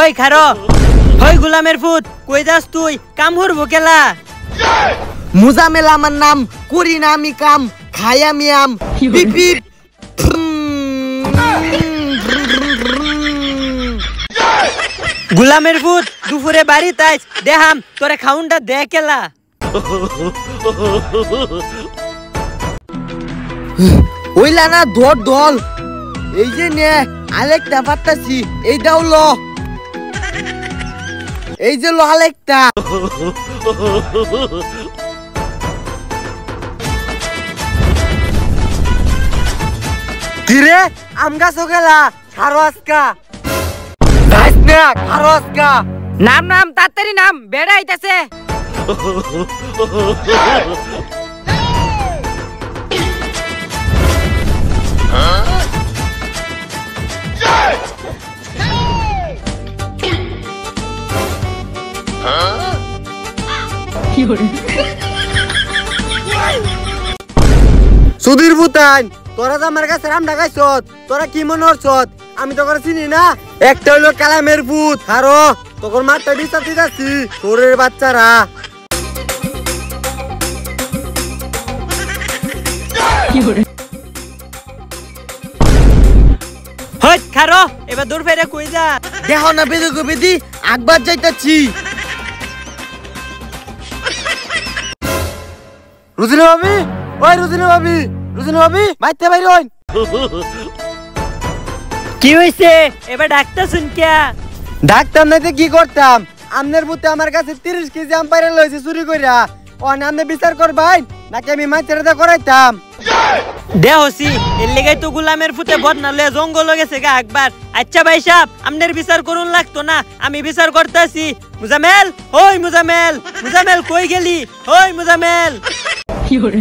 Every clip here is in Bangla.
ওই খারো ওই গোলামের ফুট কই যাস তুই কাম করব কেলা মুজামেল আমার নাম করি না আমি কাম খাই আমি আম পিপ পিপ গোলামের ফুট দুপুরে বাড়ি তাই দেহাম তোরে খাউনটা দে কেলা ওইলা না ধর দল এই যে নে আরেকটা পাত্তাছি এইটাও ল এই যে ল আরেকটা কিরে আম গাছ গেলা খারো আজকা গাছ না খারো আজকা নাম নাম তাড়াতাড়ি নাম বেড়া আইতাছে সুধীর ভুতান তোরা তো আমার কাছে রাম ঢাকাইছ তোরা কি মনে হচ্ছ আমি তো করে চিনি না একটা হইলো কালামের ভূত আরো তখন মারটা বিচার দিতেছি তোরের বাচ্চারা হই খারো এবার দূর ফেরে কই যা দেখো না বেদি গো বেদি একবার যাইতাছি রুজিনা ভাবি ওই রুজিনা ভাবি বাইতে বাইরে হই কি হইছে এবার ডাক্তার শুন কিয়া ডাক্তার নাইতে কি করতাম আমনের বুতে আমার কাছে 30 কেজি আম পাইরা লইছে চুরি কইরা অন আমনে বিচার করবাই নাকি আমি মাইতেরটা করাইতাম দেহসি এর লেগে তো গোলামের ফুটে বদনালে জঙ্গল গেছে গা একবার আচ্ছা ভাই সাহেব আমনের বিচার করুন লাগতো না আমি বিচার করতেছি মুজামেল ওই মুজামেল মুজামেল কই গেলি ওই মুজামেল কি হরে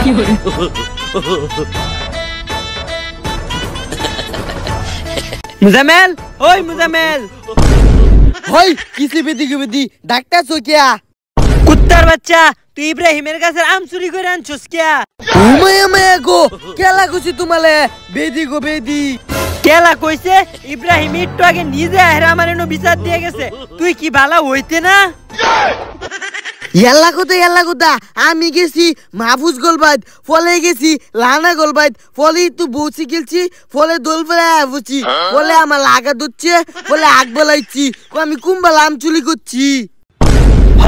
কি হরে মুজামেল ওই মুজামেল হই কিসি বেদি গো বেদি ডাক্তার চকিয়া কুত্তার বাচ্চা তুই ইব্রাহিমের কাছে আম চুরি করে আনছস কিয়া উমায়া মায়া গো কেলা কইছি তোমালে বেদি গো বেদি কেলা কইছে ইব্রাহিম একটু আগে নিজে আহরা আমারে নো বিচার দিয়ে গেছে তুই কি ভালো হইতে না ইয়াল্লা কোথা আমি গেছি মাহফুজ গোলবাদ ফলে গেছি লানা গোলবাদ ফলে তো বসি গেছি ফলে দোল ফেলে বুঝছি ফলে আমার লাগা ধরছে ফলে আগ বলাইছি আমি কুম্বাল আম চুরি করছি হ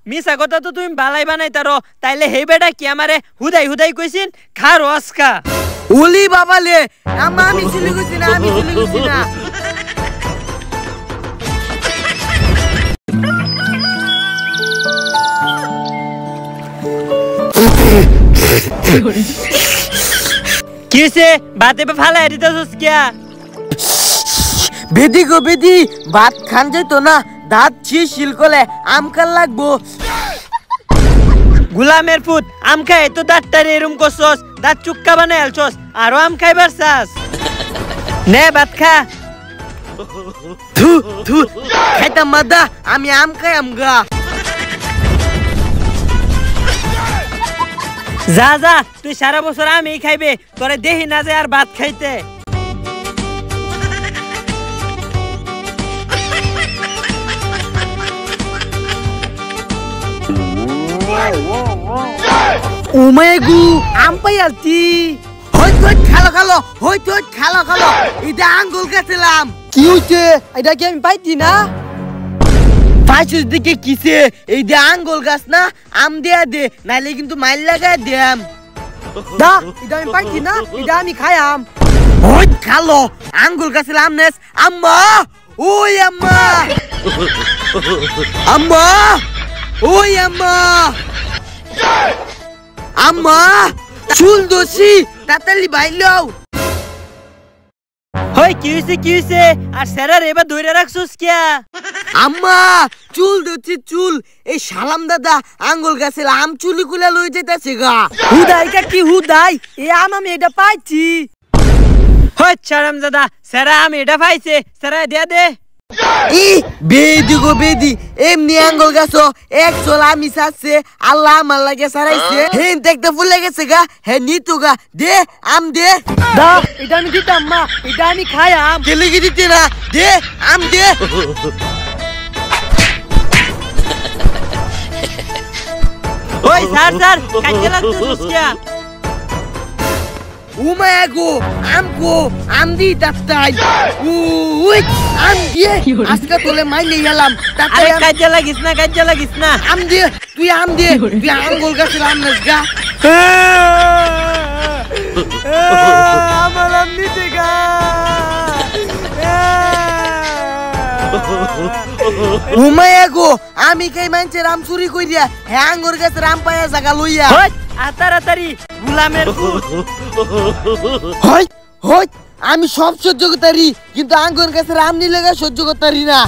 মিছা কথা তো তুমি বালাই বানাইতারো তাইলে হে বেটা কি আমারে হুদাই কইছিন খা রসকা ওলি বাবালে আমি চুরি করছি না কিসে বাতে পে ফালা দিতাছস কিয়া বেদি গো বেদি ভাত খান যাইতো না দাঁত শিল কলে আম খান লাগবো গোলামের ফুট আম খাই তো দাঁতটারে এরম করছস দাঁত চুক্কা বানাই আলছস আরো আম খাইবার চাস নে ভাত খা থু থু খাইতাম মাদা আমি আম খাই আমগা যা যা তুই সারা বছর আমি খাইবে তোরে দেহি না যায় আর ভাত খাইতে উমেগু আম পাই আলতি হই তো খালো এটা আঙ্গুল কাটলাম কি হইছে এটা কি আমি পাইতি না পাইছিস দিকে কিসে এই যে আঙ্গুল গাছ না আম দিয়া দে নাইলে কিন্তু মাইল লাগাই দেম দা এটা আমি পাইতি না এটা আমি খাইয়াম হই খালো আঙ্গুল গাছের আমনেস আম্মা ওই আম্মা আম্মা ওই আম্মা আম্মা চুল দোষী তাড়াতাড়ি বাইলাও হই কি হইছে আর সেরার এবার ধইরা রাখছস কিয়া আম্মা চুল দোষী চুল এই সালাম দাদা আঙ্গুল গাছের আম চুলি কুলা লই যাইতাছে গা হুদাই এই আম আমি এটা পাইছি হই ছাড়াম দাদা সেরা আমি এটা পাইছে সেরা দিয়া দে ই বেদি গো বেদি এমনি আঙ্গুল গাছো এক চোলা আমি চাচ্ছে আল্লাহ আমার লাগে সারাইছে হেন দেখতে ফুলে গেছে গা হে নিতু গা দে আম দে দা এটা আমি দিতাম মা এটা আমি খাই আম কেলে কি দিতে না দে আম দে ওই স্যার কাজে লাগতেছিস কি উমায়া গো আম দি তাই উই আম দিয়ে আজকে তোলে মাইলে গেলাম আরে কাজে লাগিস না আম দিয়ে তুই আম দিয়ে তুই আঙ্গুল গাছের আম নাস গা আমার আম নিতে গা উমায়া গো আমি কই মানছে রাম চুরি কইরা হে আঙ্গুর গাছের আম পায়া জায়গা লইয়া তাড়াতাড়ি গুলামের হয় আমি সব সহ্য করতে পারি কিন্তু আঙ্গুর গাছের আম নিলে সহ্য করতে পারি না